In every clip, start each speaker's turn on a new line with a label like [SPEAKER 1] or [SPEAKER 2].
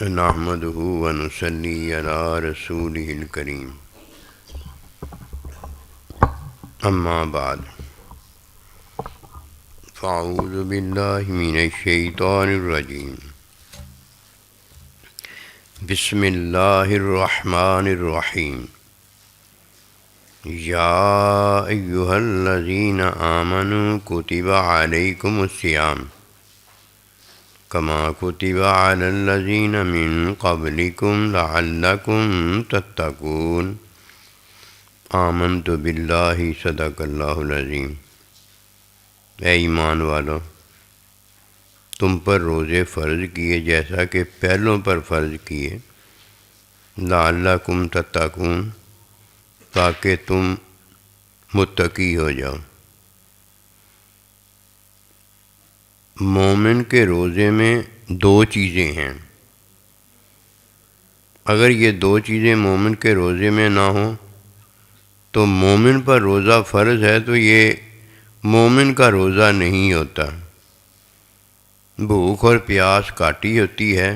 [SPEAKER 1] نحمده ونصلي على رسوله الكريم اما بعد فاعوذ بالله من الشيطان الرجيم بسم الله الرحمن الرحيم يا أيها الذين آمنوا كتب عليكم الصيام كما كتب على الذين من قبلكم لعلكم تتقون آمنت بالله صدق اللہ العظیم۔ اے ایمان والو، تم پر روزے فرض کیے جیسا کہ پہلوں پر فرض کیے، لعلکم تتقون، تاکہ تم متقی ہو جاؤ۔ مومن کے روزے میں دو چیزیں ہیں، اگر یہ دو چیزیں مومن کے روزے میں نہ ہوں تو مومن پر روزہ فرض ہے تو یہ مومن کا روزہ نہیں ہوتا۔ بھوک اور پیاس کاٹی ہوتی ہے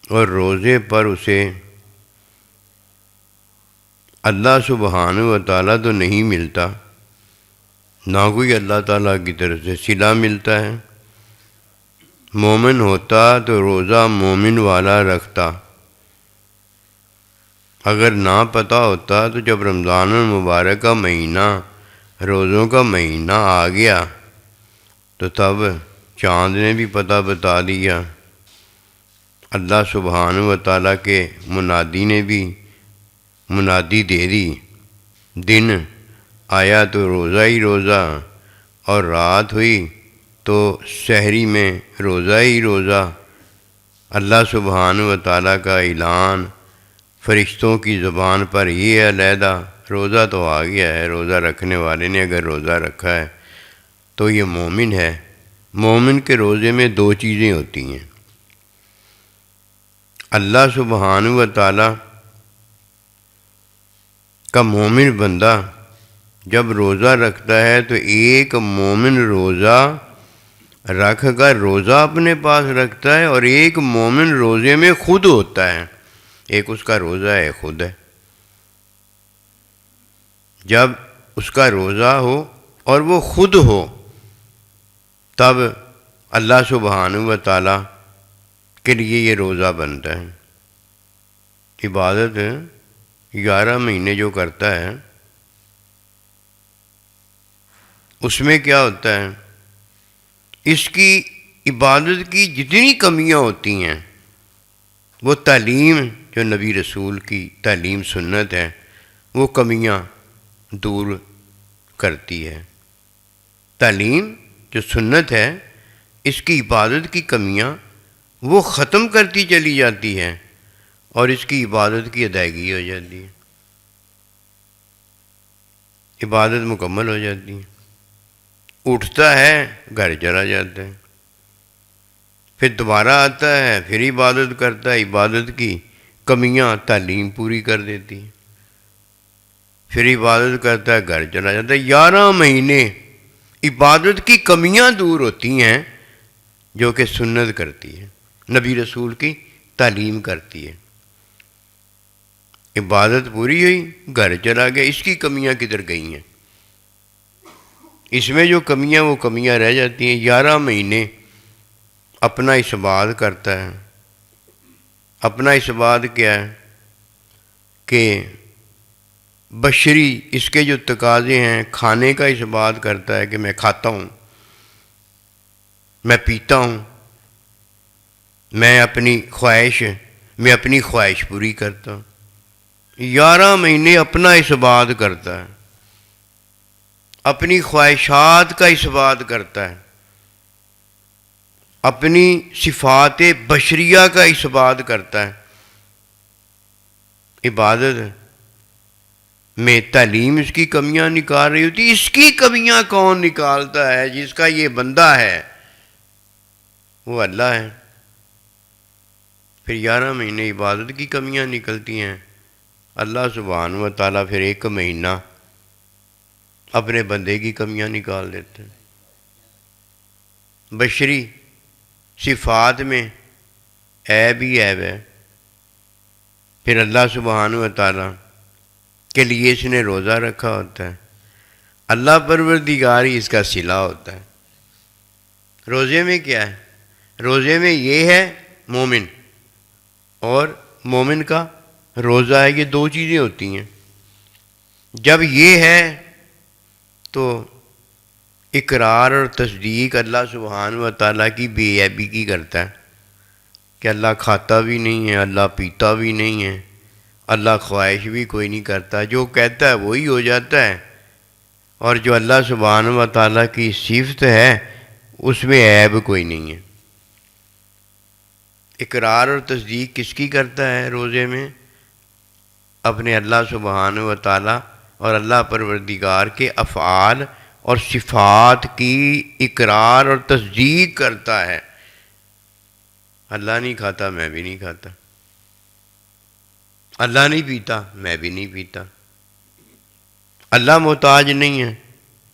[SPEAKER 1] اور روزے پر اسے اللہ سبحانہ و تعالیٰ تو نہیں ملتا، نہ کوئی اللہ تعالیٰ کی طرف سے صلہ ملتا ہے۔ مومن ہوتا تو روزہ مومن والا رکھتا، اگر نہ پتہ ہوتا تو جب رمضان المبارک کا مہینہ، روزوں کا مہینہ آ گیا تو تب چاند نے بھی پتہ بتا دیا، اللہ سبحانہ و تعالیٰ کے منادی نے بھی منادی دے دی، دن آیا تو روزہ ہی روزہ، اور رات ہوئی تو سحری میں روزہ ہی روزہ۔ اللہ سبحانہ و تعالیٰ کا اعلان فرشتوں کی زبان پر یہ علیحدہ، روزہ تو آ گیا ہے، روزہ رکھنے والے نے اگر روزہ رکھا ہے تو یہ مومن ہے۔ مومن کے روزے میں دو چیزیں ہوتی ہیں، اللہ سبحانہ و تعالیٰ کا مومن بندہ جب روزہ رکھتا ہے تو ایک مومن روزہ رکھ کر روزہ اپنے پاس رکھتا ہے، اور ایک مومن روزے میں خود ہوتا ہے، ایک اس کا روزہ ہے خود ہے۔ جب اس کا روزہ ہو اور وہ خود ہو تب اللہ سبحانہ و تعالیٰ کے لیے یہ روزہ بنتا ہے۔ عبادت 11 مہینے جو کرتا ہے اس میں کیا ہوتا ہے، اس کی عبادت کی جتنی کمیاں ہوتی ہیں وہ تعلیم جو نبی رسول کی تعلیم سنت ہے وہ کمیاں دور کرتی ہے۔ تعلیم جو سنت ہے اس کی عبادت کی کمیاں وہ ختم کرتی چلی جاتی ہے اور اس کی عبادت کی ادائیگی ہو جاتی ہے، عبادت مکمل ہو جاتی ہے۔ اٹھتا ہے گھر چلا جاتا ہے، پھر دوبارہ آتا ہے، پھر عبادت کرتا ہے، عبادت کی کمیاں تعلیم پوری کر دیتی ہے، پھر عبادت کرتا ہے، گھر چلا جاتا ہے۔ 11 مہینے عبادت کی کمیاں دور ہوتی ہیں جو کہ سنت کرتی ہے، نبی رسول کی تعلیم کرتی ہے۔ عبادت پوری ہوئی، گھر چلا گیا، اس کی کمیاں کدھر گئی ہیں؟ اس میں جو کمیاں وہ کمیاں رہ جاتی ہیں۔ 11 مہینے اپنا اثبات کرتا ہے۔ اپنا اثبات کیا ہے کہ بشری اس کے جو تقاضے ہیں، کھانے کا اثبات کرتا ہے کہ میں کھاتا ہوں، میں پیتا ہوں، میں اپنی خواہش پوری کرتا ہوں۔ 11 مہینے اپنا اثبات کرتا ہے، اپنی خواہشات کا اثبات کرتا ہے، اپنی صفات بشریہ کا اثبات کرتا ہے۔ عبادت میں تعلیم اس کی کمیاں نکال رہی ہوتی، اس کی کمیاں کون نکالتا ہے؟ جس کا یہ بندہ ہے وہ اللہ ہے۔ پھر 11 مہینے عبادت کی کمیاں نکلتی ہیں، اللہ سبحانہ و تعالیٰ پھر ایک مہینہ اپنے بندے کی کمیاں نکال دیتے ہیں۔ بشری صفات میں عیب ہی عیب ہے، پھر اللہ سبحانہ و تعالیٰ کے لیے اس نے روزہ رکھا ہوتا ہے، اللہ پروردگار ہی اس کا صلہ ہوتا ہے۔ روزے میں کیا ہے؟ روزے میں یہ ہے مومن، اور مومن کا روزہ ہے، یہ دو چیزیں ہوتی ہیں۔ جب یہ ہے تو اقرار اور تصدیق اللہ سبحانہ و تعالیٰ کی بے عیبی کی کرتا ہے کہ اللہ کھاتا بھی نہیں ہے، اللہ پیتا بھی نہیں ہے، اللہ خواہش بھی کوئی نہیں کرتا، جو کہتا ہے وہی ہو جاتا ہے، اور جو اللہ سبحانہ و تعالیٰ کی صفت ہے اس میں عیب کوئی نہیں ہے۔ اقرار اور تصدیق کس کی کرتا ہے روزے میں؟ اپنے اللہ سبحانہ و تعالیٰ اور اللہ پروردگار کے افعال اور صفات کی اقرار اور تصدیق کرتا ہے۔ اللہ نہیں کھاتا، میں بھی نہیں کھاتا، اللہ نہیں پیتا، میں بھی نہیں پیتا، اللہ محتاج نہیں ہے،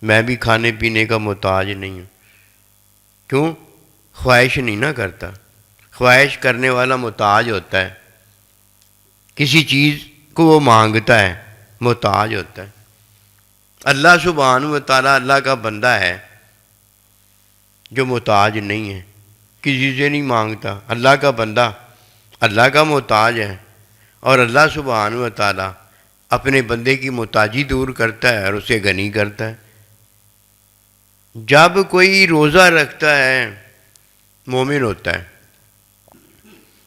[SPEAKER 1] میں بھی کھانے پینے کا محتاج نہیں ہوں۔ کیوں؟ خواہش نہیں نہ کرتا۔ خواہش کرنے والا محتاج ہوتا ہے، کسی چیز کو وہ مانگتا ہے، محتاج ہوتا ہے۔ اللہ سبحانہ و تعالیٰ اللہ کا بندہ ہے جو محتاج نہیں ہے، کسی سے نہیں مانگتا۔ اللہ کا بندہ اللہ کا محتاج ہے، اور اللہ سبحانہ و تعالیٰ اپنے بندے کی محتاجی دور کرتا ہے اور اسے غنی کرتا ہے۔ جب کوئی روزہ رکھتا ہے مومن ہوتا ہے۔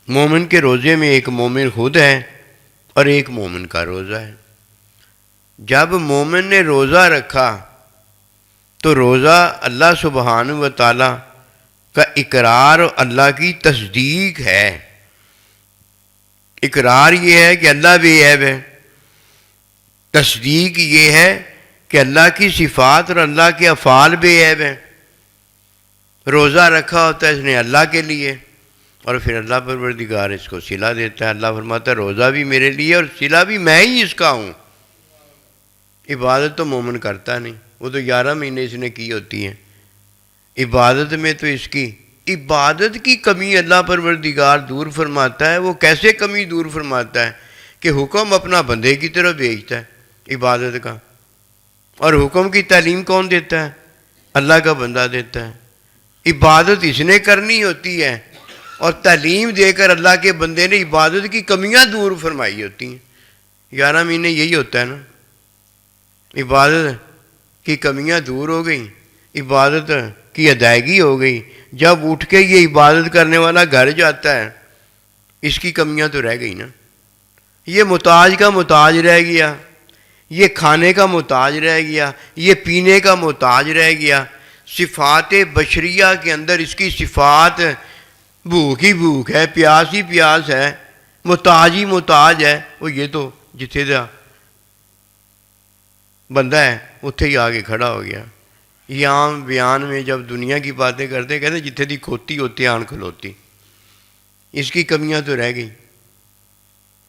[SPEAKER 1] مومن کے روزے میں ایک مومن خود ہے اور ایک مومن کا روزہ ہے۔ جب مومن نے روزہ رکھا تو روزہ اللہ سبحانہ و تعالیٰ کا اقرار اور اللہ کی تصدیق ہے۔ اقرار یہ ہے کہ اللہ بے عیب ہے، تصدیق یہ ہے کہ اللہ کی صفات اور اللہ کے افعال بے عیب ہیں۔ روزہ رکھا ہوتا ہے اس نے اللہ کے لیے، اور پھر اللہ پروردگار اس کو صلہ دیتا ہے۔ اللہ فرماتا ہے روزہ بھی میرے لیے اور صلہ بھی میں ہی اس کا ہوں۔ عبادت تو مومن کرتا نہیں، وہ تو 11 مہینے اس نے کی ہوتی ہیں۔ عبادت میں تو اس کی عبادت کی کمی اللہ پروردگار دور فرماتا ہے۔ وہ کیسے کمی دور فرماتا ہے کہ حکم اپنا بندے کی طرف بھیجتا ہے عبادت کا، اور حکم کی تعلیم کون دیتا ہے؟ اللہ کا بندہ دیتا ہے۔ عبادت اس نے کرنی ہوتی ہے، اور تعلیم دے کر اللہ کے بندے نے عبادت کی کمیاں دور فرمائی ہوتی ہیں۔ 11 مہینے یہی ہوتا ہے نا، عبادت کی کمیاں دور ہو گئیں، عبادت کی ادائیگی ہو گئی۔ جب اٹھ کے یہ عبادت کرنے والا گھر جاتا ہے، اس کی کمیاں تو رہ گئی نا۔ یہ محتاج کا محتاج رہ گیا، یہ کھانے کا محتاج رہ گیا، یہ پینے کا محتاج رہ گیا۔ صفات بشریہ کے اندر اس کی صفات بھوک ہی بھوک ہے، پیاس ہی پیاس ہے، محتاج ہی محتاج ہے۔ وہ یہ تو جتھے دا بندہ ہے اتھے ہی آگے کھڑا ہو گیا۔ یہ عام بیان میں جب دنیا کی باتیں کرتے کہتے جتھے دی کھوتی ہوتی آن کھلوتی۔ اس کی کمیاں تو رہ گئی،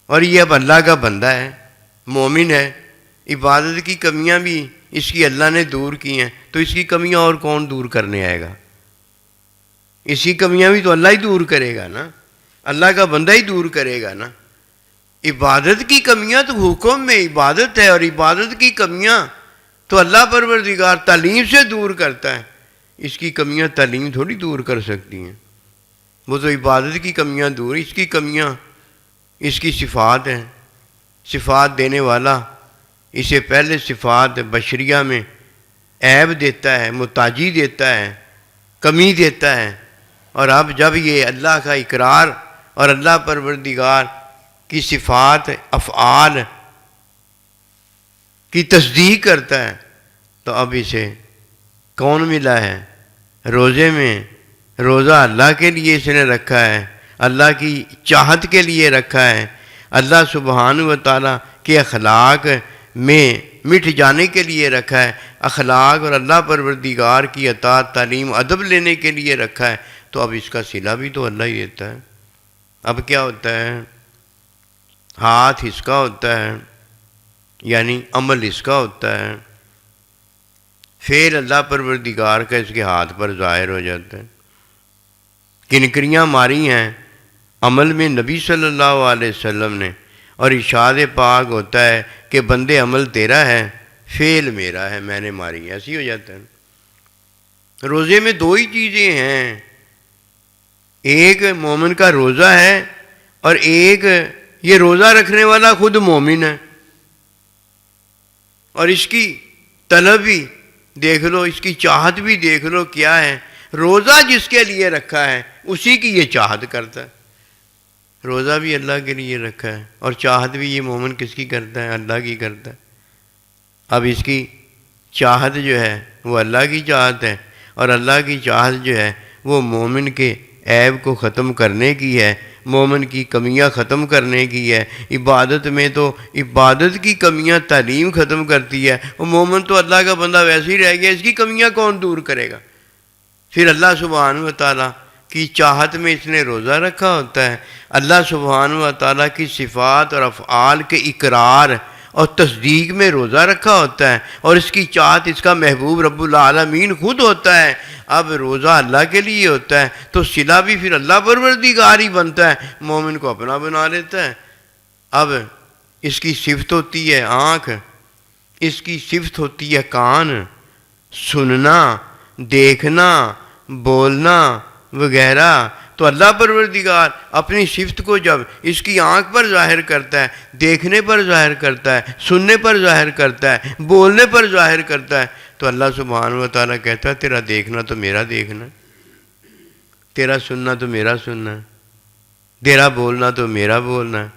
[SPEAKER 1] اور یہ اب اللہ کا بندہ ہے، مومن ہے۔ عبادت کی کمیاں بھی اس کی اللہ نے دور کی ہیں، تو اس کی کمیاں اور کون دور کرنے آئے گا؟ اس کی کمیاں بھی تو اللہ ہی دور کرے گا نا، اللہ کا بندہ ہی دور کرے گا نا۔ عبادت کی کمیاں تو حکم میں عبادت ہے، اور عبادت کی کمیاں تو اللہ پروردگار تعلیم سے دور کرتا ہے۔ اس کی کمیاں تعلیم تھوڑی دور کر سکتی ہیں، وہ تو عبادت کی کمیاں دور، اس کی کمیاں اس کی صفات ہیں۔ صفات دینے والا اسے پہلے صفات بشریہ میں عیب دیتا ہے، محتاجی دیتا ہے، کمی دیتا ہے، اور اب جب یہ اللہ کا اقرار اور اللہ پروردگار کی صفات افعال کی تصدیق کرتا ہے، تو اب اسے کون ملا ہے؟ روزے میں روزہ اللہ کے لیے اس نے رکھا ہے، اللہ کی چاہت کے لیے رکھا ہے، اللہ سبحانہ و تعالیٰ کے اخلاق میں مٹ جانے کے لیے رکھا ہے، اخلاق اور اللہ پروردگار کی اطاعت تعلیم ادب لینے کے لیے رکھا ہے۔ تو اب اس کا صلہ بھی تو اللہ ہی دیتا ہے۔ اب کیا ہوتا ہے؟ ہاتھ اس کا ہوتا ہے، یعنی عمل اس کا ہوتا ہے، پھر اللہ پروردگار کا اس کے ہاتھ پر ظاہر ہو جاتا ہے۔ کنکریاں ماری ہیں عمل میں نبی صلی اللہ علیہ وسلم نے، اور ارشاد پاک ہوتا ہے کہ بندے عمل تیرا ہے، فعل میرا ہے، میں نے ماری، ایسی ہو جاتا ہے۔ روزے میں دو ہی چیزیں ہیں، ایک مومن کا روزہ ہے اور ایک یہ روزہ رکھنے والا خود مومن ہے، اور اس کی طلب بھی دیکھ لو، اس کی چاہت بھی دیکھ لو کیا ہے۔ روزہ جس کے لیے رکھا ہے اسی کی یہ چاہت کرتا ہے، روزہ بھی اللہ کے لیے رکھا ہے اور چاہت بھی یہ مومن کس کی کرتا ہے؟ اللہ کی کرتا ہے۔ اب اس کی چاہت جو ہے وہ اللہ کی چاہت ہے، اور اللہ کی چاہت جو ہے وہ مومن کے عیب کو ختم کرنے کی ہے، مومن کی کمیاں ختم کرنے کی ہے۔ عبادت میں تو عبادت کی کمیاں تعلیم ختم کرتی ہے، وہ مومن تو اللہ کا بندہ ویسے ہی رہ گیا، اس کی کمیاں کون دور کرے گا؟ پھر اللہ سبحانہ و تعالیٰ کی چاہت میں اس نے روزہ رکھا ہوتا ہے، اللہ سبحانہ و تعالیٰ کی صفات اور افعال کے اقرار اور تصدیق میں روزہ رکھا ہوتا ہے، اور اس کی چاہت اس کا محبوب رب العالمین خود ہوتا ہے۔ اب روزہ اللہ کے لیے ہوتا ہے تو صلہ بھی پھر اللہ پروردگار ہی بنتا ہے، مومن کو اپنا بنا لیتا ہے۔ اب اس کی صفت ہوتی ہے آنکھ، اس کی صفت ہوتی ہے کان، سننا، دیکھنا، بولنا وغیرہ۔ تو اللہ پروردگار اپنی صفت کو جب اس کی آنکھ پر ظاہر کرتا ہے، دیکھنے پر ظاہر کرتا ہے، سننے پر ظاہر کرتا ہے، بولنے پر ظاہر کرتا ہے، تو اللہ سبحانہ و تعالیٰ کہتا ہے تیرا دیکھنا تو میرا دیکھنا ہے، تیرا سننا تو میرا سننا ہے، تیرا بولنا تو میرا بولنا ہے،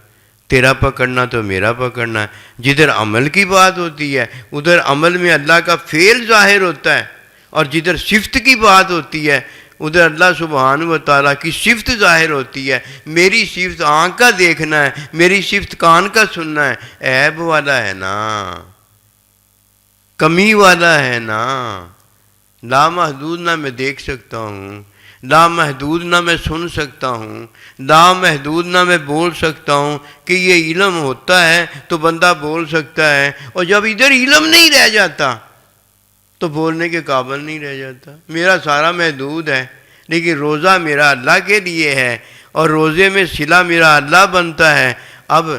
[SPEAKER 1] تیرا پکڑنا تو میرا پکڑنا ہے۔ جدھر عمل کی بات ہوتی ہے ادھر عمل میں اللہ کا فعل ظاہر ہوتا ہے، اور جدھر صفت کی بات ہوتی ہے ادھر اللہ سبحانہ و تعالیٰ کی صفت ظاہر ہوتی ہے۔ میری صفت آنکھ کا دیکھنا ہے، میری صفت کان کا سننا ہے، عیب والا ہے نا، کمی والا ہے نا، لامحدود نہ میں دیکھ سکتا ہوں، لامحدود نہ میں سن سکتا ہوں، لامحدود نہ میں بول سکتا ہوں کہ یہ علم ہوتا ہے تو بندہ بول سکتا ہے، اور جب ادھر علم نہیں رہ جاتا تو بولنے کے قابل نہیں رہ جاتا۔ میرا سارا محدود ہے، لیکن روزہ میرا اللہ کے لیے ہے، اور روزے میں صلہ میرا اللہ بنتا ہے۔ اب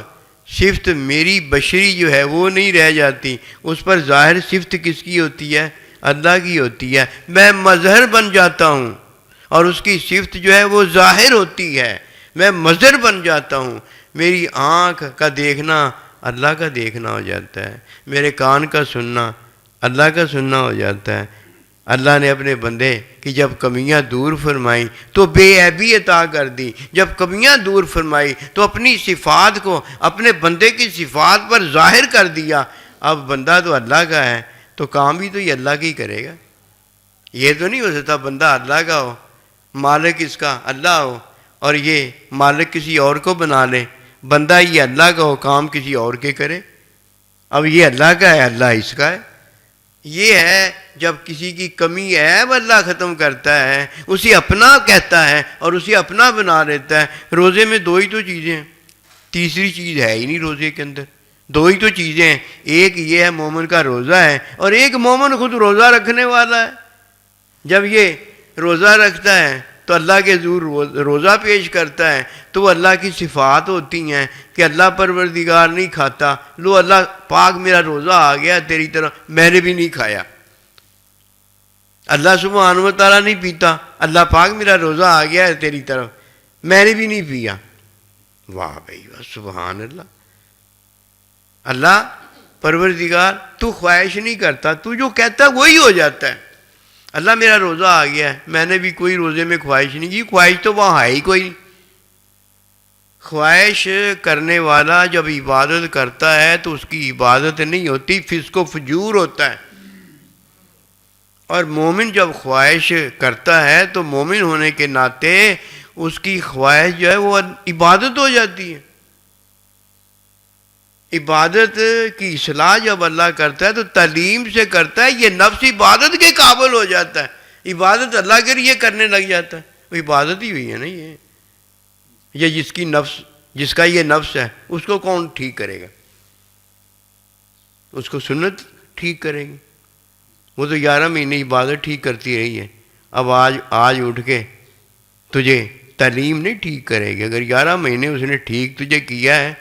[SPEAKER 1] صفت میری بشری جو ہے وہ نہیں رہ جاتی، اس پر ظاہر صفت کس کی ہوتی ہے؟ اللہ کی ہوتی ہے۔ میں مظہر بن جاتا ہوں اور اس کی صفت جو ہے وہ ظاہر ہوتی ہے، میں مظہر بن جاتا ہوں۔ میری آنکھ کا دیکھنا اللہ کا دیکھنا ہو جاتا ہے، میرے کان کا سننا اللہ کا سننا ہو جاتا ہے۔ اللہ نے اپنے بندے کی جب کمیاں دور فرمائیں تو بے عیبی عطا کر دی، جب کمیاں دور فرمائی تو اپنی صفات کو اپنے بندے کی صفات پر ظاہر کر دیا۔ اب بندہ تو اللہ کا ہے تو کام بھی تو یہ اللہ کی کرے گا، یہ تو نہیں ہو سکتا بندہ اللہ کا ہو، مالک اس کا اللہ ہو اور یہ مالک کسی اور کو بنا لے، بندہ یہ اللہ کا ہو کام کسی اور کے کرے۔ اب یہ اللہ کا ہے، اللہ اس کا ہے۔ یہ ہے جب کسی کی کمی عیب اللہ ختم کرتا ہے، اسے اپنا کہتا ہے اور اسے اپنا بنا لیتا ہے۔ روزے میں دو ہی تو چیزیں ہیں، تیسری چیز ہے ہی نہیں روزے کے اندر، دو ہی تو چیزیں ہیں، ایک یہ ہے مومن کا روزہ ہے، اور ایک مومن خود روزہ رکھنے والا ہے۔ جب یہ روزہ رکھتا ہے تو اللہ کے حضور روزہ پیش کرتا ہے، تو وہ اللہ کی صفات ہوتی ہیں کہ اللہ پروردگار نہیں کھاتا، لو اللہ پاک میرا روزہ آ گیا تیری طرف، میں نے بھی نہیں کھایا۔ اللہ سبحانہ و تعالیٰ نہیں پیتا، اللہ پاک میرا روزہ آ گیا ہے تیری طرف، میں نے بھی نہیں پیا۔ واہ بھائی واہ، سبحان اللہ۔ اللہ پروردگار تو خواہش نہیں کرتا، تو جو کہتا ہے وہی ہو جاتا ہے۔ اللہ میرا روزہ آ گیا ہے، میں نے بھی کوئی روزے میں خواہش نہیں کی، خواہش تو وہاں ہے ہی کوئی نہیں۔ خواہش کرنے والا جب عبادت کرتا ہے تو اس کی عبادت نہیں ہوتی، فسق و فجور ہوتا ہے، اور مومن جب خواہش کرتا ہے تو مومن ہونے کے ناطے اس کی خواہش جو ہے وہ عبادت ہو جاتی ہے۔ عبادت کی اصلاح جب اللہ کرتا ہے تو تعلیم سے کرتا ہے، یہ نفس عبادت کے قابل ہو جاتا ہے، عبادت اللہ کے لیے کرنے لگ جاتا ہے، وہ عبادت ہی ہوئی ہے نا یہ جس کا یہ نفس ہے اس کو کون ٹھیک کرے گا؟ اس کو سنت ٹھیک کرے گی، وہ تو 11 مہینے عبادت ٹھیک کرتی رہی ہے، اب آج اٹھ کے تجھے تعلیم نہیں ٹھیک کرے گی. اگر 11 مہینے اس نے ٹھیک تجھے کیا ہے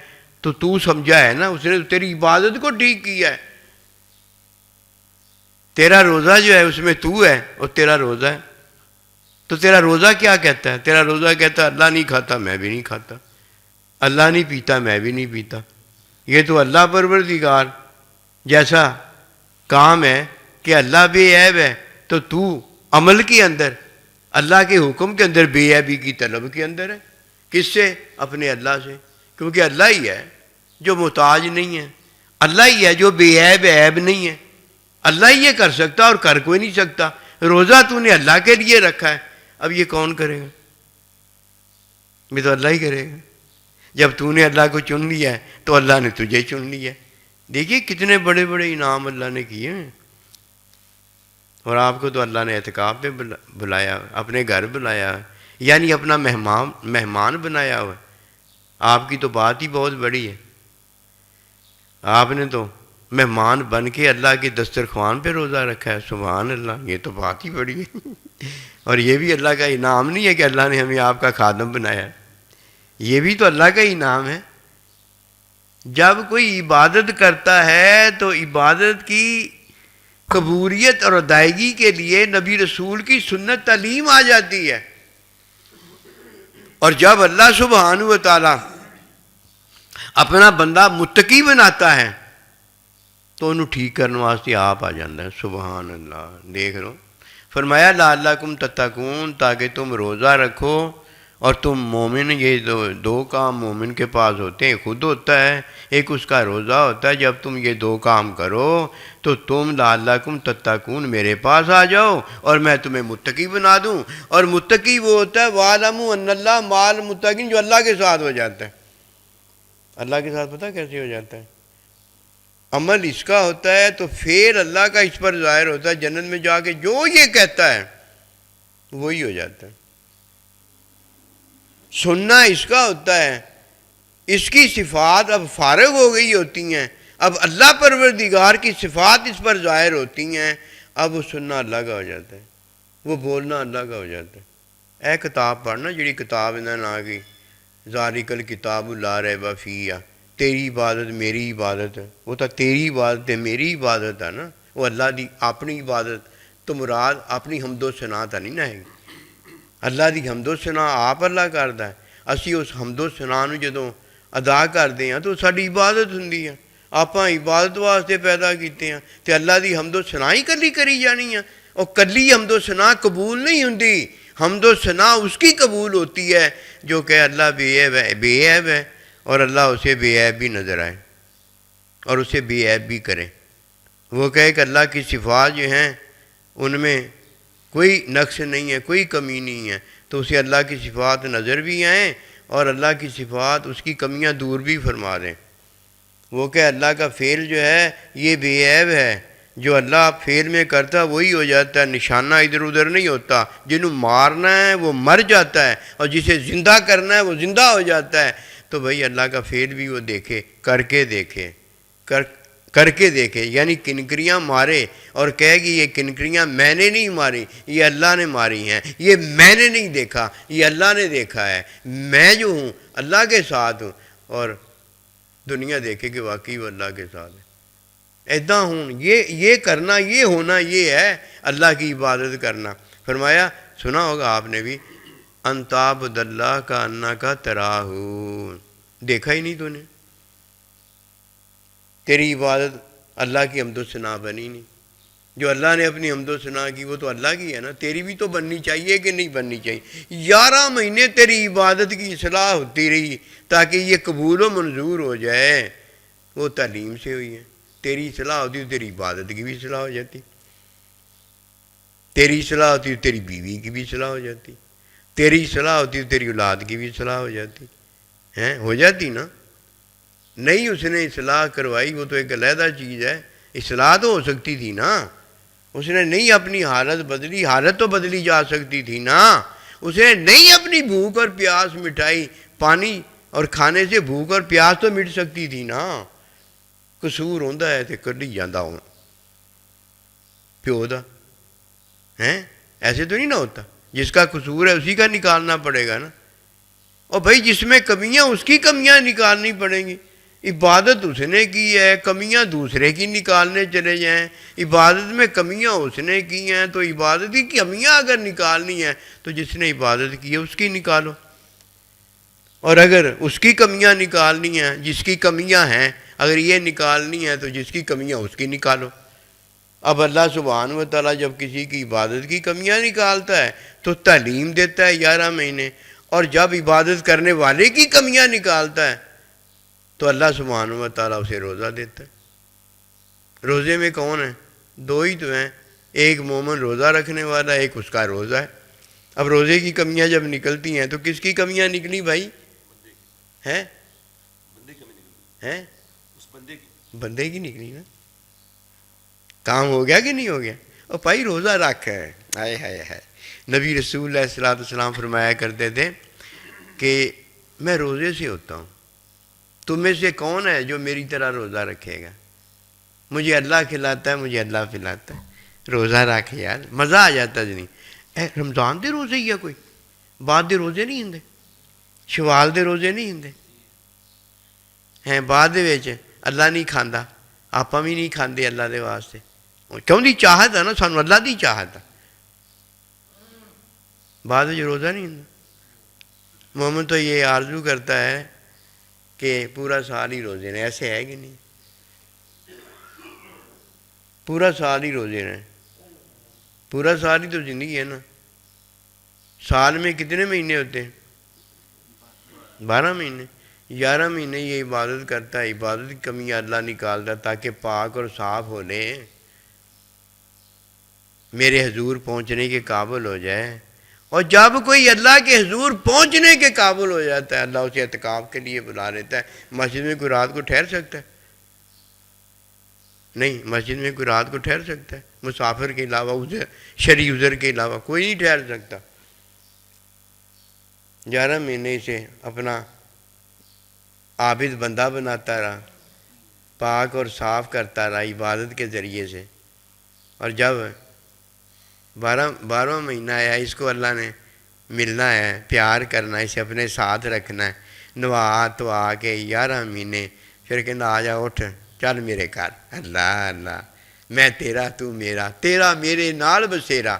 [SPEAKER 1] تو سمجھا ہے نا, اس نے تیری عبادت کو ٹھیک کیا ہے. تیرا روزہ جو ہے اس میں تو ہے اور تیرا روزہ ہے. تو تیرا روزہ کیا کہتا ہے؟ تیرا روزہ کہتا ہے اللہ نہیں کھاتا میں بھی نہیں کھاتا, اللہ نہیں پیتا میں بھی نہیں پیتا. یہ تو اللہ پروردگار جیسا کام ہے کہ اللہ بے عیب ہے, تو عمل کے اندر اللہ کے حکم کے اندر بے عیبی کی طلب کے اندر ہے. کس سے؟ اپنے اللہ سے. کیونکہ اللہ ہی ہے جو محتاج نہیں ہے, اللہ ہی ہے جو بے عیب عیب نہیں ہے. اللہ ہی یہ کر سکتا اور کر کوئی نہیں سکتا. روزہ تو نے اللہ کے لیے رکھا ہے, اب یہ کون کرے گا؟ یہ تو اللہ ہی کرے گا. جب تو نے اللہ کو چن لیا ہے تو اللہ نے تجھے چن لیا ہے. دیکھیے کتنے بڑے بڑے انعام اللہ نے کیے ہیں. اور آپ کو تو اللہ نے اعتکاف پہ بلایا, اپنے گھر بلایا, یعنی اپنا مہمان بنایا ہوا. آپ کی تو بات ہی بہت بڑی ہے. آپ نے تو مہمان بن کے اللہ کے دسترخوان پہ روزہ رکھا ہے. سبحان اللہ, یہ تو بات ہی بڑی ہے. اور یہ بھی اللہ کا انعام نہیں ہے کہ اللہ نے ہمیں آپ کا خادم بنایا ہے, یہ بھی تو اللہ کا انعام ہے. جب کوئی عبادت کرتا ہے تو عبادت کی قبولیت اور ادائیگی کے لیے نبی رسول کی سنت تعلیم آ جاتی ہے. اور جب اللہ سبحانہ و تعالی اپنا بندہ متقی بناتا ہے تو انہوں ٹھیک کرنے واسطے آپ آ جاتا ہے. سبحان اللہ. دیکھ لو, فرمایا لعلکم تتقون, تاکہ تم روزہ رکھو. اور تم مومن, یہ دو کام مومن کے پاس ہوتے ہیں, خود ہوتا ہے, ایک اس کا روزہ ہوتا ہے. جب تم یہ دو کام کرو تو تم لعلکم تتقون میرے پاس آ جاؤ اور میں تمہیں متقی بنا دوں. اور متقی وہ ہوتا ہے وَاعْلَمُوا أَنَّ اللَّهَ مَعَ الْمُتَّقِينَ, جو اللہ کے ساتھ ہو جاتا ہے. اللہ کے ساتھ پتہ کیسے ہو جاتا ہے؟ عمل اس کا ہوتا ہے تو پھر اللہ کا اس پر ظاہر ہوتا ہے. جنت میں جا کے جو یہ کہتا ہے وہی ہو جاتا ہے. سننا اس کا ہوتا ہے, اس کی صفات اب فارغ ہو گئی ہوتی ہیں, اب اللہ پروردگار کی صفات اس پر ظاہر ہوتی ہیں, اب وہ سننا اللہ کا ہو جاتا ہے, وہ بولنا اللہ کا ہو جاتا ہے. اے کتاب پڑھنا جڑی کتاب انہوں نے آ گئی, ذالک الکتاب لا ریب فیہ, تیری عبادت میری عبادت ہے. وہ تو تیری عبادت ہے میری عبادت ہے نا, وہ اللہ دی اپنی عبادت. تو مراد اپنی حمد و ثنا تو نہیں نہ ہے, اللہ دی حمد و ثنا آپ اللہ کرتا ہے. اسی اس حمد و ثنا نو جدوں ادا کرتے ہیں تو ساری عبادت ہوندی ہے. آپ عبادت واسطے پیدا کیتے ہیں تو اللہ دی حمد و ثنا ہی کلی کری جانی ہے. اور کلی حمد و ثنا قبول نہیں ہوندی. حمد و ثنا اس کی قبول ہوتی ہے جو کہ اللہ بے عیب ہے اور اللہ اسے بے عیب بھی نظر آئے اور اسے بے عیب بھی کرے. وہ کہے کہ اللہ کی صفات جو ہیں ان میں کوئی نقص نہیں ہے, کوئی کمی نہیں ہے, تو اسے اللہ کی صفات نظر بھی آئیں اور اللہ کی صفات اس کی کمیاں دور بھی فرما دیں. وہ کہ اللہ کا فعل جو ہے یہ بے عیب ہے, جو اللہ فعل میں کرتا ہے وہی ہو جاتا ہے, نشانہ ادھر ادھر نہیں ہوتا. جنہوں مارنا ہے وہ مر جاتا ہے اور جسے زندہ کرنا ہے وہ زندہ ہو جاتا ہے. تو بھئی اللہ کا فعل بھی وہ دیکھے, کر کے دیکھے, یعنی کنکریاں مارے اور کہے کہ یہ کنکریاں میں نے نہیں ماری, یہ اللہ نے ماری ہیں, یہ میں نے نہیں دیکھا یہ اللہ نے دیکھا ہے. میں جو ہوں اللہ کے ساتھ ہوں اور دنیا دیکھے کہ واقعی وہ اللہ کے ساتھ ہے. ایداں ہوں, یہ کرنا, یہ ہونا, یہ ہے اللہ کی عبادت کرنا. فرمایا سنا ہوگا آپ نے بھی, ان تعبد اللہ کا انک تراہ, دیکھا ہی نہیں تو نے, تیری عبادت اللہ کی حمد و ثنا بنی نہیں. جو اللہ نے اپنی حمد و ثنا کی وہ تو اللہ کی ہے نا, تیری بھی تو بننی چاہیے کہ نہیں بننی چاہیے. 11 مہینے تیری عبادت کی اصلاح ہوتی رہی تاکہ یہ قبول و منظور ہو جائے. وہ تعلیم سے ہوئی ہے. تیری اصلاح ہوتی تو تیری عبادت کی بھی اصلاح ہو جاتی, تیری اصلاح ہوتی تو تیری بیوی کی بھی اصلاح ہو جاتی, تیری اصلاح ہوتی تو تیری اولاد کی بھی اصلاح ہو جاتی ہیں, ہو جاتی نا. نہیں اس نے اصلاح کروائی, وہ تو ایک علیحدہ چیز ہے. اصلاح تو ہو سکتی تھی نا, اس نے نہیں اپنی حالت بدلی, حالت تو بدلی جا سکتی تھی نا. اس نے نہیں اپنی بھوک اور پیاس مٹائی, پانی اور کھانے سے بھوک اور پیاس تو مٹ سکتی تھی نا. قصور ہوندہ ہے تو کر لی جاندہ ہوں پیو دا ہیں, ایسے تو نہیں نہ ہوتا. جس کا قصور ہے اسی کا نکالنا پڑے گا نا. اور بھائی جس میں کمیاں اس کی کمیاں نکالنی پڑیں گی. عبادت اس نے کی ہے، کمیاں دوسرے کی نکالنے چلے جائیں. عبادت میں کمیاں اس نے کی ہیں تو عبادت کی کمیاں اگر نکالنی ہیں تو جس نے عبادت کی ہے اس کی نکالو. اور اگر اس کی کمیاں نکالنی ہیں، جس کی کمیاں ہیں اگر یہ نکالنی ہیں تو جس کی کمیاں اس کی نکالو. اب اللہ سبحانہ و تعالیٰ جب کسی کی عبادت کی کمیاں نکالتا ہے تو تعلیم دیتا ہے 11 مہینے، اور جب عبادت کرنے والے کی کمیاں نکالتا ہے تو اللہ سبحانہ و تعالیٰ اسے روزہ دیتا ہے. روزے میں کون ہیں؟ 2 ہی تو ہیں، ایک مومن روزہ رکھنے والا، ایک اس کا روزہ ہے. اب روزے کی کمیاں جب نکلتی ہیں تو کس کی کمیاں نکلی بھائی؟ ہیں بندے کی نکلی نا. کام ہو گیا کہ نہیں ہو گیا؟ اور بھائی روزہ رکھ ہے. ہائے ہائے ہائے. نبی رسول اللہ صلی اللہ علیہ وسلم فرمایا کرتے تھے کہ میں روزے سے ہوتا ہوں، تم میں سے کون ہے جو میری طرح روزہ رکھے گا؟ مجھے اللہ کھلاتا ہے، مجھے اللہ پلاتا ہے. روزہ رکھ یار، مزہ آ جاتا جنی. رمضان دے روزے ہی ہے کوئی، بعد دے روزے نہیں ہندے، شوال دے روزے نہیں ہندے ہیں. بعد دے اللہ نہیں کھاندا، آپ بھی نہیں کھاندے اللہ دے واسطے. کیوں دی چاہت ہے نا، سانو اللہ دی چاہت ہے. بعد جو روزہ نہیں ہوندا. مومن تو یہ آرزو کرتا ہے کہ پورا سال ہی روزے رہیں. ایسے ہے کہ نہیں؟ پورا سال ہی روزے رہیں. پورا سال ہی تو زندگی ہے نا. سال میں کتنے مہینے ہوتے ہیں؟ 12 مہینے. 11 مہینے یہ عبادت کرتا ہے، عبادت کی کمی اللہ نکالتا ہے تاکہ پاک اور صاف ہو لے، میرے حضور پہنچنے کے قابل ہو جائے. اور جب کوئی اللہ کے حضور پہنچنے کے قابل ہو جاتا ہے اللہ اسے اعتکاف کے لیے بلا لیتا ہے. مسجد میں کوئی رات کو ٹھہر سکتا ہے؟ نہیں، مسجد میں کوئی رات کو ٹھہر سکتا ہے؟ مسافر کے علاوہ، شرعی عذر کے علاوہ کوئی نہیں ٹھہر سکتا. 11 مہینے سے اپنا عابد بندہ بناتا رہا، پاک اور صاف کرتا رہا عبادت کے ذریعے سے. اور جب 12واں مہینہ آیا، اس کو اللہ نے ملنا ہے، پیار کرنا ہے، اسے اپنے ساتھ رکھنا ہے. نوا تو آ کے 11 مہینے پھر کہنا آ جا اٹھ چل میرے گھر. اللہ اللہ، میں تیرا تو میرا، تیرا میرے نال بسیرا.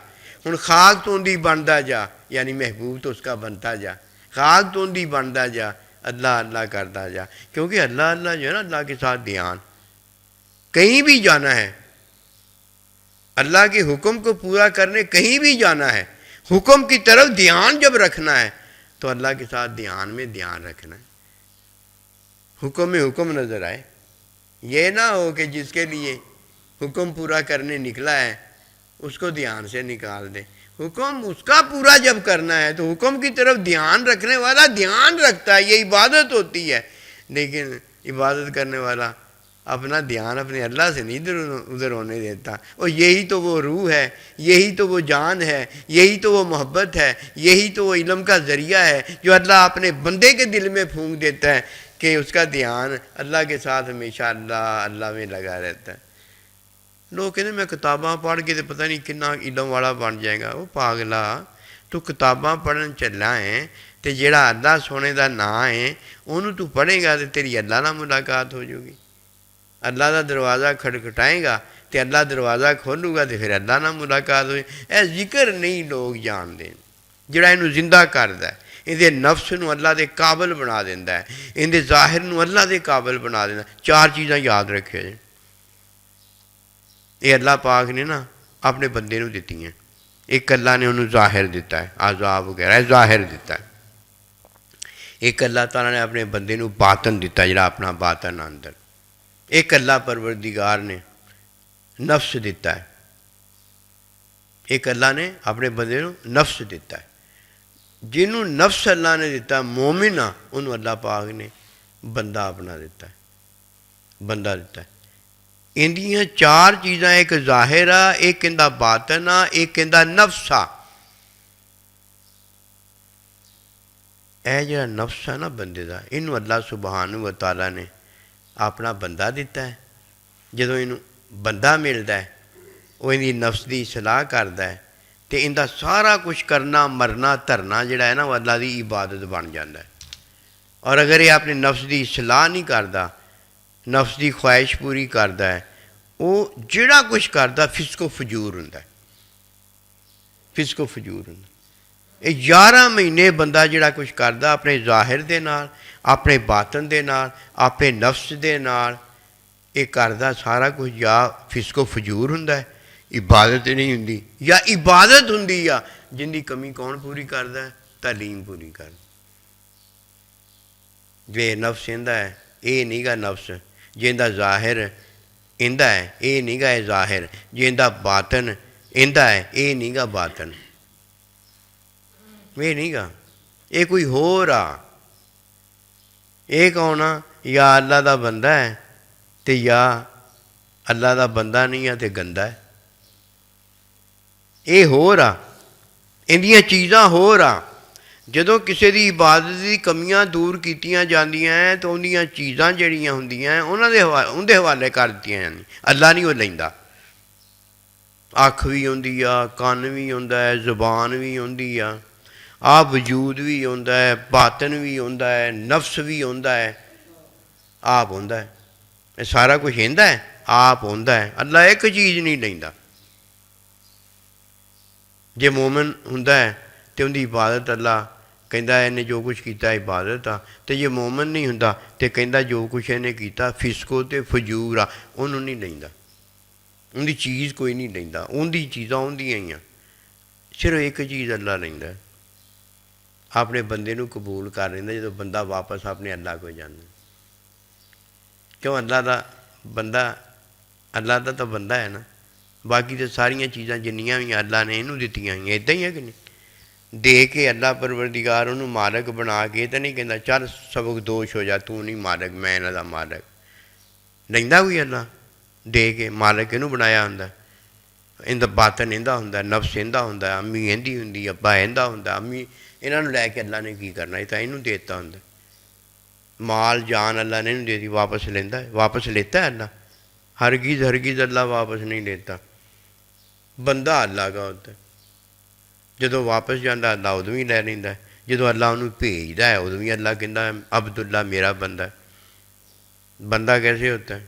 [SPEAKER 1] ہن خاک تو اندی بنتا جا، یعنی محبوب تو اس کا بنتا جا. خاک تو اندی بنتا جا، اللہ اللہ کرتا جا. کیونکہ اللہ اللہ جو ہے نا، اللہ کے ساتھ دھیان. کہیں بھی جانا ہے، اللہ کے حکم کو پورا کرنے کہیں بھی جانا ہے، حکم کی طرف دھیان جب رکھنا ہے تو اللہ کے ساتھ دھیان میں دھیان رکھنا ہے. حکم میں حکم نظر آئے. یہ نہ ہو کہ جس کے لیے حکم پورا کرنے نکلا ہے اس کو دھیان سے نکال دے. حکم اس کا پورا جب کرنا ہے تو حکم کی طرف دھیان رکھنے والا دھیان رکھتا ہے، یہ عبادت ہوتی ہے. لیکن عبادت کرنے والا اپنا دھیان اپنے اللہ سے نہیں ادھر ہونے دیتا. اور یہی تو وہ روح ہے، یہی تو وہ جان ہے، یہی تو وہ محبت ہے، یہی تو وہ علم کا ذریعہ ہے جو اللہ اپنے بندے کے دل میں پھونک دیتا ہے کہ اس کا دھیان اللہ کے ساتھ ہمیشہ اللہ اللہ میں لگا رہتا ہے. لوگ کہتے ہیں میں کتاباں پڑھ کے تو پتہ نہیں کنا علم والا بن جائے گا. وہ پاگلا، تو کتاباں پڑھن چلا ہے تو جڑا اللہ سونے دا نام ہے انہوں تو پڑھے گا تو تیری اللہ نہ ملاقات ہو جائے گی. اللہ دا دروازہ کھٹکھٹائے گا تو اللہ دروازہ کھولوں گا تو پھر اللہ نہ ملاقات ہوئے. اے ذکر نہیں لوگ جان دیں جڑا انہوں زندہ کردا ہے، اندے نفس نو اللہ دے قابل بنا دیندا ہے، اندے ظاہر نو اللہ دے قابل بنا دیندا ہے. 4 چیزاں یاد رکھے جی. یہ اللہ پاک نے نا اپنے بندے نو دیتی ہیں. ایک اللہ نے انہوں ظاہر دیتا ہے، عذاب وغیرہ ظاہر دیتا ہے. ایک اللہ تعالیٰ نے اپنے بندے نو باطن دیتا ہے، جڑا اپنا باطن اندر. ایک اللہ پروردگار نے نفس دیتا ہے. ایک اللہ نے اپنے بندے نو نفس دیتا ہے. جنہوں نفس اللہ نے دیتا ہے مومن آ انہوں اللہ پاک نے بندہ اپنا دیتا ہے، بندہ دیتا ہے. اندیاں 4 چیزاں، ایک ظاہر آ، ایک اندہ باطن آ، ایک اندہ نفس آ. اے جڑا نفس ہے نا بندے دا، انہوں اللہ سبحانہ و تعالیٰ نے اپنا بندہ دیتا ہے. جدوں انہوں بندہ ملتا ہے وہ اندی نفس دی اصلاح کرتا ہے تو ان کا سارا کچھ کرنا مرنا دھرنا جڑا ہے نا وہ اللہ کی عبادت بن جاتا ہے۔ اور اگر یہ اپنے نفس کی اصلاح نہیں کرتا، نفس کی خواہش پوری کرتا ہے، وہ جڑا کچھ کرتا فسق و فجور ہوندا ہے، فسق و فجور ہوندا۔ یہ 11 مہینے بندہ جڑا کچھ کرتا اپنے ظاہر دے نال، اپنے باطن دے نال، اپنے نفس دے نال، یہ کرتا سارا کچھ یا فسق و فجور ہوندا ہے، عبادت نہیں ہوندی، یا عبادت ہوندی یا جن کی کمی کون پوری کرتا ہے؟ تعلیم پوری کرتا۔ جے نفس ایندا ہے یہ نہیں گا نفس، جیندا ظاہر ایندا ہے یہ نہیں گا ظاہر، جیندا باطن ایندا ہے یہ نہیں گا باطن، یہ نہیں گا، یہ کوئی ہو رہا، یہ کون آ؟ یا اللہ دا بندہ ہے تے یا اللہ دا بندہ نہیں ہے تے گندا ہے، یہ ہو رہا، اندیاں چیزاں ہو رہا۔ جدوں کسی دی عبادت دی کمیاں دور کیتیاں جاندیاں ہیں تو اندیاں چیزاں جڑیاں ہوندیاں ہیں انہاں دے حوالے کر دتیاں جاندیاں، اللہ نہیں وہ لیندا۔ اکھ بھی ہوندی آ، کان بھی ہوندا ہے، زبان بھی ہوندی آ وجود بھی ہوندا ہے، باطن بھی ہوندا ہے، نفس بھی ہوندا ہے، آپ ہوندا ہے، یہ سارا کچھ ہوندا ہے، آپ ہوندا ہے، اللہ ایک چیز نہیں لیندا۔ جے مومن ہوندا ہے تو ان کی عبادت اللہ کہندا ہے انہیں جو کچھ کیتا عبادت آ، تو جے مومن نہیں ہوندا تو کہندا جو کچھ انہیں کیتا فسق تے فجور آ، انہوں نہیں لیندا، ان کی چیز کوئی نہیں لیندا، ان دی چیزاں اندیاں ہی، صرف ایک چیز اللہ لیندا ہے، اپنے بندے نو قبول کر لیندا جدوں بندہ واپس اپنے اللہ کو جاندا۔ کیوں؟ اللہ دا بندہ، اللہ دا تو بندہ ہے نا، باقی تو ساریاں چیزاں جنیاں بھی اللہ نے انہوں دتیاں ہوئی، ادھا ہی ہے کہ نہیں؟ دے کے اللہ پروردگار انہوں مالک بنا کے تو نہیں کہندا چل سبق دوش ہو جا، تو نہیں مالک میں انہاں دا مالک، لیندا کوئی اللہ دے کے؟ مالک انہوں بنایا ہوندا، اندا باطن اندا ہوندا، نفس اندا ہوندا، امی اندی ہوندی، ابا اندا ہوندا، امی انہاں نوں لے کے اللہ نے کی کرنا، یہ تو انہوں دیتا ہوندا۔ مال جان اللہ نے انہوں دے دی، واپس لیندا ہے؟ واپس لیتا ہے اللہ؟ ہرگز ہرگز اللہ واپس نہیں لیتا۔ بندہ اللہ کا ہوتا ہے، جدوں واپس جانا اللہ ادوں ہی لے لیندا ہے، جدوں اللہ انہوں بھیجدا ہے ادوں ہی اللہ کہندا ہے عبداللہ میرا بندہ ہے۔ بندہ کیسے ہوتا ہے؟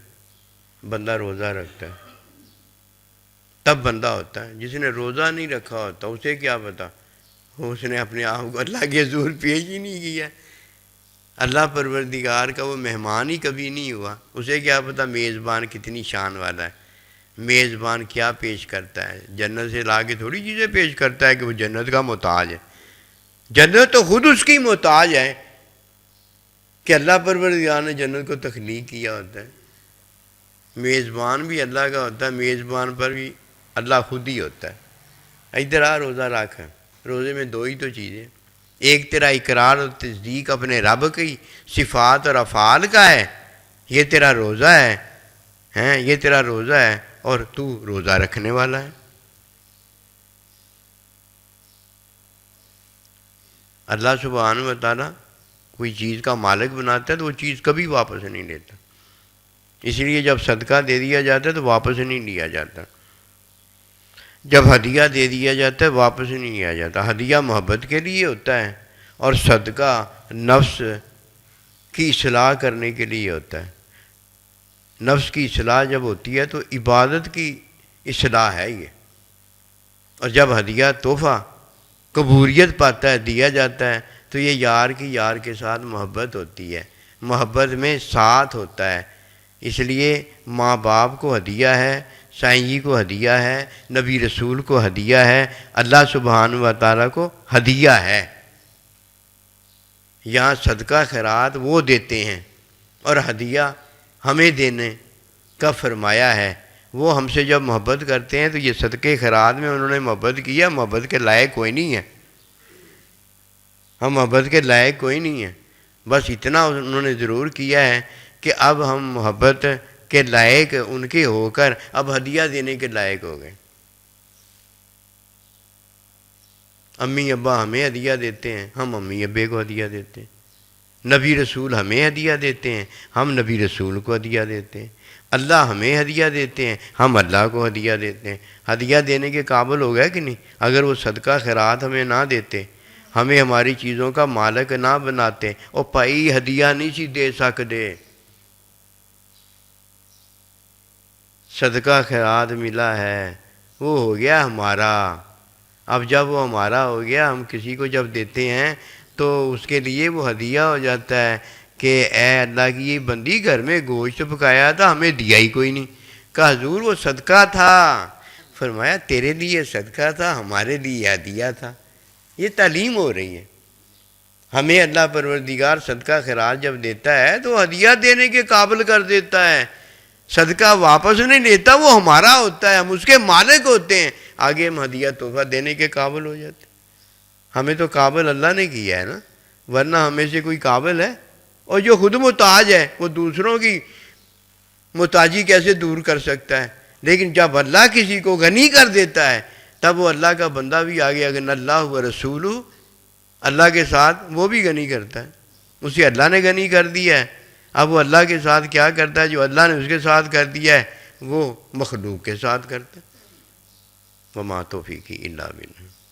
[SPEAKER 1] بندہ روزہ رکھتا ہے تب بندہ ہوتا ہے، جس نے روزہ نہیں رکھا ہوتا اسے کیا پتہ، اس نے اپنے آپ کو اللہ کے حضور پیش ہی نہیں کیا، اللہ پروردگار کا وہ مہمان ہی کبھی نہیں ہوا، اسے کیا پتہ میزبان کتنی شان والا ہے، میزبان کیا پیش کرتا ہے، جنت سے لا کے تھوڑی چیزیں پیش کرتا ہے کہ وہ جنت کا محتاج ہے، جنت تو خود اس کی محتاج ہے کہ اللہ پروردگار نے جنت کو تخلیق کیا ہوتا ہے۔ میزبان بھی اللہ کا ہوتا ہے، میزبان پر بھی اللہ خود ہی ہوتا ہے۔ ادھر آ روزہ رکھ، روزے میں دو ہی تو چیزیں، ایک تیرا اقرار اور تصدیق اپنے رب کی صفات اور افعال کا ہے، یہ تیرا روزہ ہے، یہ تیرا روزہ ہے، اور تو روزہ رکھنے والا ہے۔ اللہ سبحانہ و تعالیٰ کوئی چیز کا مالک بناتا ہے تو وہ چیز کبھی واپس نہیں لیتا، اس لیے جب صدقہ دے دیا جاتا ہے تو واپس نہیں لیا جاتا، جب ہدیہ دے دیا جاتا ہے واپس نہیں لیا جاتا۔ ہدیہ محبت کے لیے ہوتا ہے اور صدقہ نفس کی اصلاح کرنے کے لیے ہوتا ہے۔ نفس کی اصلاح جب ہوتی ہے تو عبادت کی اصلاح ہے یہ، اور جب ہدیہ تحفہ قبولیت پاتا ہے دیا جاتا ہے تو یہ یار کی یار کے ساتھ محبت ہوتی ہے، محبت میں ساتھ ہوتا ہے، اس لیے ماں باپ کو ہدیہ ہے، سائیں جی کو ہدیہ ہے، نبی رسول کو ہدیہ ہے، اللہ سبحانہ و تعالیٰ کو ہدیہ ہے۔ یہاں صدقہ خیرات وہ دیتے ہیں اور ہدیہ ہمیں دینے کا فرمایا ہے، وہ ہم سے جب محبت کرتے ہیں تو یہ صدقے خیرات میں انہوں نے محبت کیا، محبت کے لائق کوئی نہیں ہے، ہم محبت کے لائق کوئی نہیں ہیں، بس اتنا انہوں نے ضرور کیا ہے کہ اب ہم محبت کے لائق ان کے ہو کر اب ہدیہ دینے کے لائق ہو گئے۔ امی ابا ہمیں ہدیہ دیتے ہیں، ہم امی ابے کو ہدیہ دیتے ہیں، نبی رسول ہمیں ہدیہ دیتے ہیں، ہم نبی رسول کو ہدیہ دیتے ہیں، اللہ ہمیں ہدیہ دیتے ہیں، ہم اللہ کو ہدیہ دیتے ہیں۔ ہدیہ دینے کے قابل ہو گئے کہ نہیں؟ اگر وہ صدقہ خیرات ہمیں نہ دیتے، ہمیں ہماری چیزوں کا مالک نہ بناتے، اور پائی ہدیہ نہیں سی دے سکتے، صدقہ خیرات ملا ہے وہ ہو گیا ہمارا۔ اب جب وہ ہمارا ہو گیا، ہم کسی کو جب دیتے ہیں تو اس کے لیے وہ ہدیہ ہو جاتا ہے کہ اے اللہ کی یہ بندی گھر میں گوشت پکایا تھا، ہمیں دیا ہی کوئی نہیں۔ کہا حضور وہ صدقہ تھا۔ فرمایا تیرے لیے صدقہ تھا، ہمارے لیے ہدیہ تھا۔ یہ تعلیم ہو رہی ہے۔ ہمیں اللہ پروردگار صدقہ خیرات جب دیتا ہے تو ہدیہ دینے کے قابل کر دیتا ہے، صدقہ واپس نہیں لیتا، وہ ہمارا ہوتا ہے، ہم اس کے مالک ہوتے ہیں، آگے ہم ہدیہ تحفہ دینے کے قابل ہو جاتے ہیں۔ ہمیں تو قابل اللہ نے کیا ہے نا، ورنہ ہمیں سے کوئی قابل ہے؟ اور جو خود محتاج ہے وہ دوسروں کی محتاجی کیسے دور کر سکتا ہے؟ لیکن جب اللہ کسی کو غنی کر دیتا ہے تب وہ اللہ کا بندہ بھی آگے اگر اللہ و رسول، اللہ کے ساتھ وہ بھی غنی کرتا ہے، اسے اللہ نے غنی کر دیا ہے۔ اب وہ اللہ کے ساتھ کیا کرتا ہے؟ جو اللہ نے اس کے ساتھ کر دیا ہے وہ مخلوق کے ساتھ کرتا ہے۔ وما توفیقی الا باللہ۔